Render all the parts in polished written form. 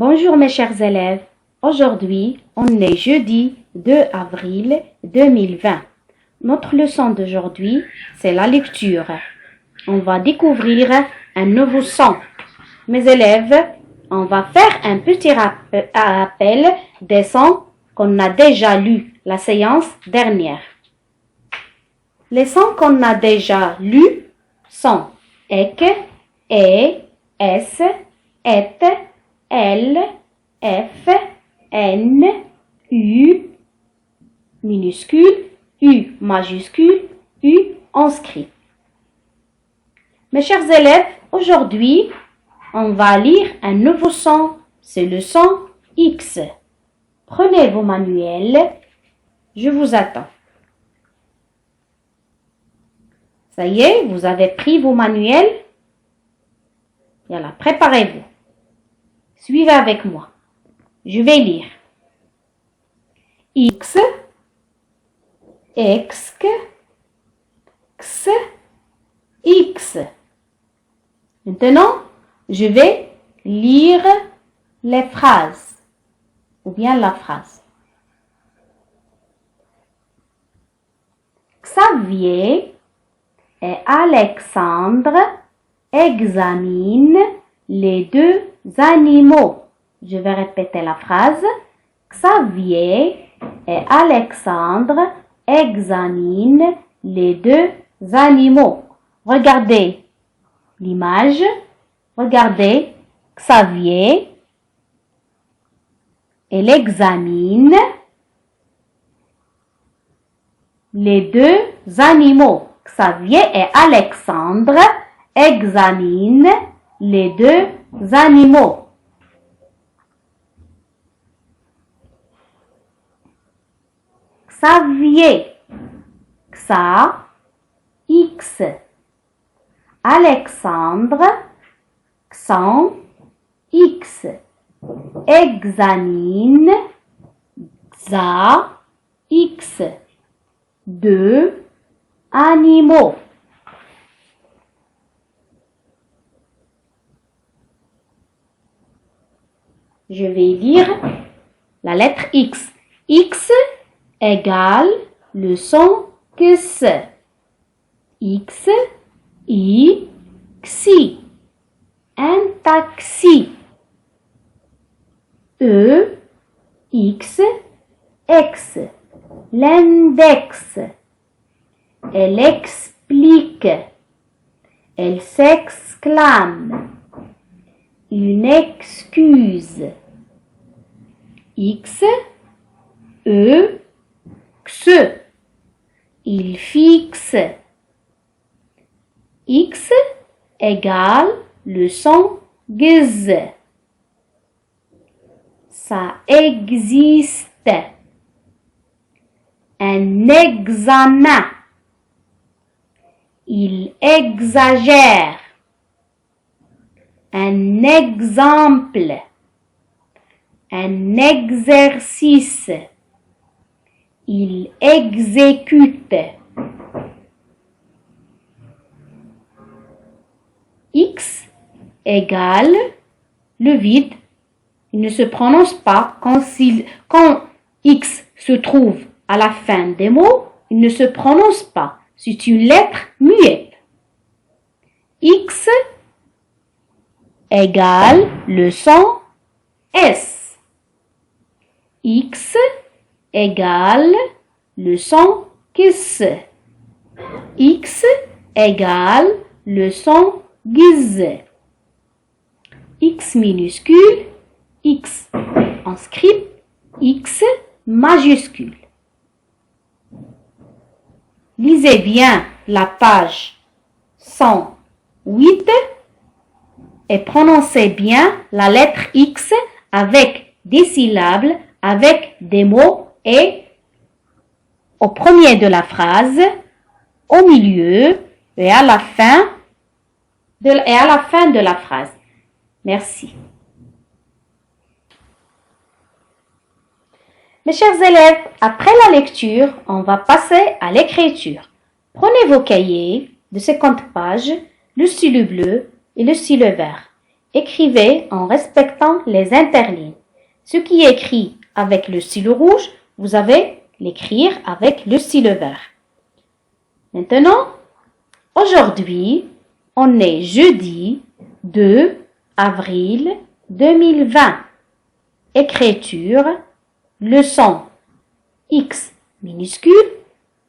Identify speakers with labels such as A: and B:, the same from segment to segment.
A: Bonjour mes chers élèves, aujourd'hui on est jeudi 2 avril 2020. Notre leçon d'aujourd'hui c'est la lecture. On va découvrir un nouveau son. Mes élèves, on va faire un petit rappel des sons qu'on a déjà lus la séance dernière. Les sons qu'on a déjà lus sont ek, e, s, et, L, F, N, U, minuscule, U majuscule, U inscrit. Mes chers élèves, aujourd'hui, on va lire un nouveau son, c'est le son X. Prenez vos manuels, je vous attends. Ça y est, vous avez pris vos manuels? Voilà, préparez-vous. Suivez avec moi. Je vais lire. X, X, X, X. Maintenant, je vais lire les phrases ou bien la phrase. Xavier et Alexandre examinent les deux animaux. Je vais répéter la phrase. Xavier et Alexandre examinent les deux animaux. Regardez l'image. Regardez Xavier. Il examine les deux animaux. Xavier et Alexandre examinent les deux animaux. Xavier, Xa, X. Alexandre, Xan, X. Examine, Xa, X. Deux animaux. Je vais lire la lettre X. X égale le son X. X, I, Xi. Un taxi. E, X, X. L'index. Elle explique. Elle s'exclame. Une excuse. X, E, X. Il fixe. X égale le son Gz. Ça existe. Un examen. Il exagère. Un exemple. Un exercice. Il exécute. X égale le vide. Il ne se prononce pas quand X se trouve à la fin des mots. Il ne se prononce pas. C'est une lettre muette. X égale le son S. X égale le son KIS. X égale le son GIZ. X minuscule, X en script, X majuscule. Lisez bien la page 108 et prononcez bien la lettre X avec des syllabes, avec des mots et au premier de la phrase, au milieu et à la fin de la phrase. Merci. Mes chers élèves, après la lecture, on va passer à l'écriture. Prenez vos cahiers de 50 pages, le stylo bleu et le stylo vert Écrivez en respectant les interlignes. Ce qui est écrit avec le stylo rouge, vous avez l'écrire avec le stylo vert. Maintenant, aujourd'hui, on est jeudi 2 avril 2020. Écriture, leçon X minuscule,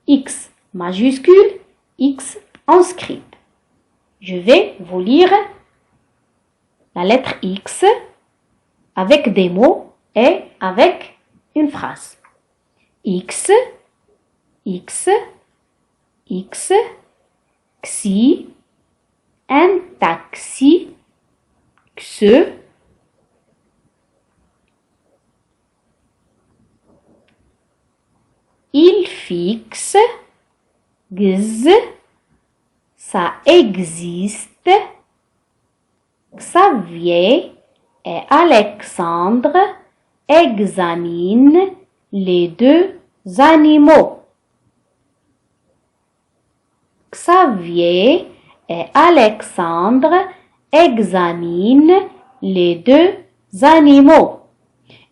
A: X majuscule, X en script. Je vais vous lire la lettre X avec des mots et avec une phrase. X, X, X, xi, un taxi, xe, il fixe, gz, ça existe, Xavier et Alexandre examinent les deux animaux. Xavier et Alexandre examinent les deux animaux.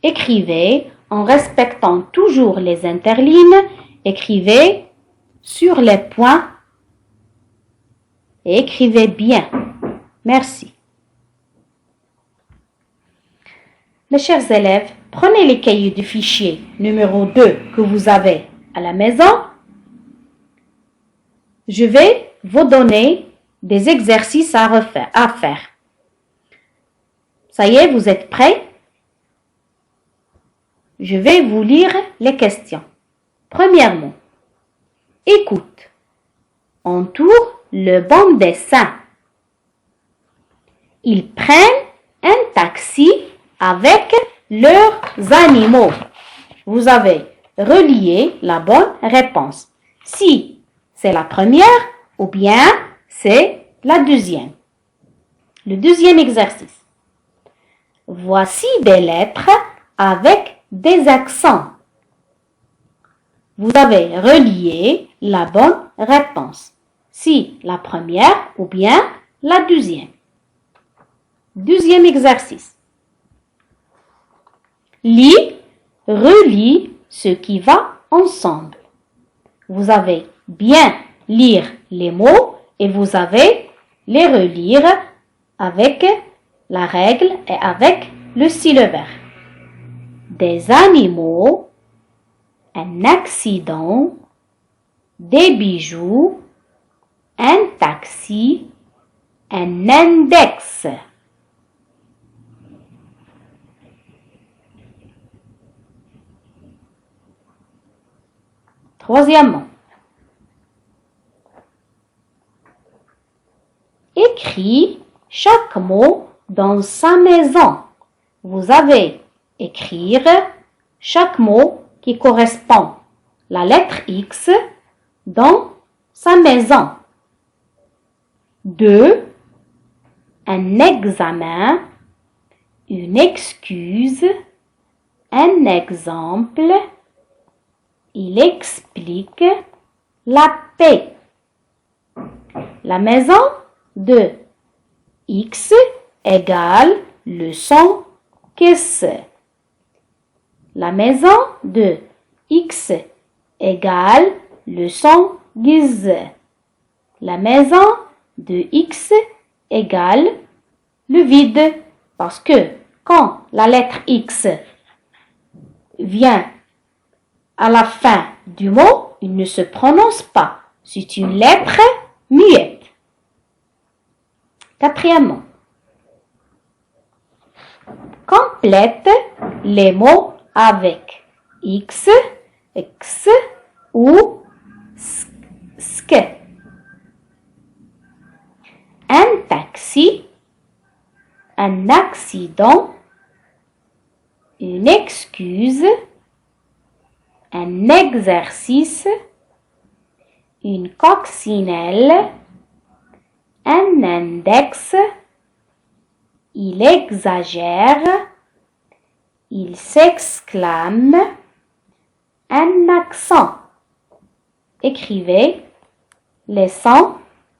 A: Écrivez en respectant toujours les interlignes. Écrivez sur les points et écrivez bien. Merci. Mes chers élèves, prenez les cahiers de fichier numéro 2 que vous avez à la maison. Je vais vous donner des exercices à faire. Ça y est, vous êtes prêts? Je vais vous lire les questions. Premièrement, écoute. Entoure le bon dessin. Ils prennent un taxi avec leurs animaux. Vous avez relié la bonne réponse. Si c'est la première ou bien c'est la deuxième. Le deuxième exercice. Voici des lettres avec des accents. Vous avez relié la bonne réponse. Si la première ou bien la deuxième. Deuxième exercice. Lis, relis ce qui va ensemble. Vous avez bien lire les mots et vous avez les relire avec la règle et avec le stylo vert. Des animaux, un accident, des bijoux, un taxi, un index. Troisièmement, écris chaque mot dans sa maison. Vous avez écrire chaque mot qui correspond la lettre X dans sa maison. 2. Un examen, une excuse, un exemple. Il explique la paix. La maison de X égale leçon qu'est-ce. La maison de X égale leçon giz. La maison de X égale le vide. Parce que quand la lettre X vient à la fin du mot, il ne se prononce pas. C'est une lettre muette. Quatrièmement, complète les mots avec X, X ou sk. Un taxi, un accident, une excuse, un exercice, une coccinelle, un index, il exagère, il s'exclame, un accent. Écrivez les sons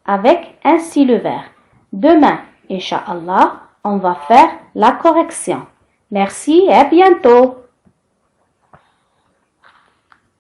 A: avec un stylo vert. Demain, Inch'Allah, on va faire la correction. Merci et à bientôt.